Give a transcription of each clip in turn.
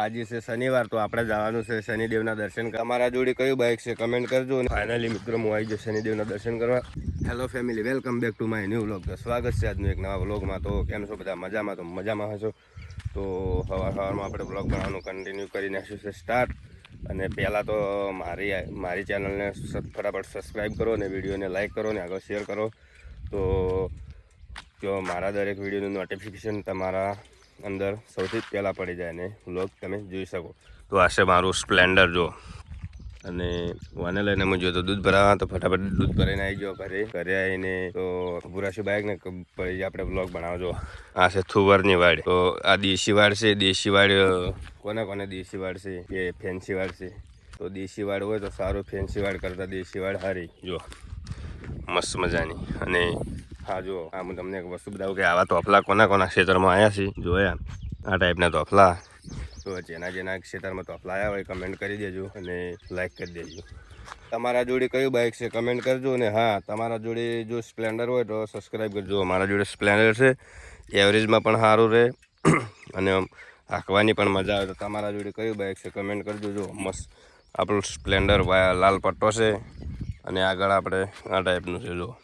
આજે છે શનિવાર, તો આપણે જવાનું છે શનિદેવના દર્શન કરવા. તમારા જોડે કયું બાઇક છે કમેન્ટ કરજો. અને ફાઇનલી મિત્રો હું આવી જઈશ શનિદેવના દર્શન કરવા. Hello family, welcome back to my new vlog. સ્વાગત છે આજનું એક નવા વ્લોગમાં. તો કેમ છો બધા? મજામાં? તો મજામાં હશો. તો સવારમાં આપણે વ્લોગ બનાવવાનું કન્ટિન્યુ કરી નાખ્યું છે સ્ટાર્ટ. અને પહેલાં તો મારી ચેનલને ફટાફટ સબસ્ક્રાઈબ કરો અને વિડીયોને લાઇક કરો અને આગળ શેર કરો. તો મારા દરેક વિડીયોનું નોટિફિકેશન તમારા અંદર સૌથી પહેલાં પડી જાય અને વ્લોગ તમે જોઈ શકો. તો આ છે મારું સ્પ્લેન્ડર જો. અને વાને લઈને હું જો તો દૂધ ભરાવા, તો ફટાફટ દૂધ ભરાઈને આવી ગયો ઘરે આવીને તો ભૂરાશું બાઇક ને પછી આપણે વ્લોગ બનાવજો. આ છે થુવરની વાડ. તો આ દેશી વાડ છે. દેશી વાડ કોને દેશી વાડ છે કે ફેન્સી વાડ છે? તો દેશી વાડ હોય તો સારું, ફેન્સી વાડ કરતાં દેશી વાડ સારી જો, મસ્ત મજાની. અને હા જો, આ હું તમને એક વસ્તુ બતાવું કે આવા તોફલા કોના ક્ષેત્રમાં આવ્યા છે જોયા, આ ટાઈપના તોફલા. તો જેના ક્ષેત્રમાં તોફલા આવ્યા હોય કમેન્ટ કરી દેજો અને લાઈક કરી દેજો. તમારા જોડે કયું બાઇક છે કમેન્ટ કરજો. અને હા, તમારા જોડે જો સ્પ્લેન્ડર હોય તો સબસ્ક્રાઈબ કરજો. મારા જોડે સ્પ્લેન્ડર છે, એવરેજમાં પણ સારું રહે અને હાંકવાની પણ મજા આવે. તો તમારા જોડે કયું બાઇક છે કમેન્ટ કરજો. જો મસ્ત આપણું સ્પ્લેન્ડર લાલ પટ્ટો છે અને આગળ આપણે આ ટાઈપનું છે જો.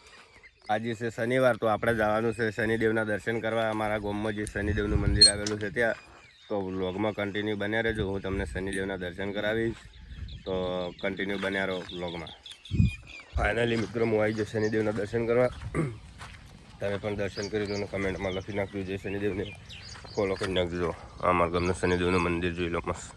આજે છે શનિવાર, તો આપણે જવાનું છે શનિદેવના દર્શન કરવા. અમારા ગામમાં જે શનિદેવનું મંદિર આવેલું છે ત્યાં. તો વ્લોગમાં કન્ટિન્યુ બન્યા રહેજો, હું તમને શનિદેવના દર્શન કરાવીશ. તો કન્ટિન્યુ બન્યા રહો વ્લોગમાં. ફાઇનલી મિત્રો હું આવી જઈશ શનિદેવના દર્શન કરવા. તમે પણ દર્શન કરી દો અને કમેન્ટમાં લખી નાખજો જય શનિદેવને ફોલો કરી નાખજો. અમારા ગામનું શનિદેવનું મંદિર જોઈ લો મસ્ત.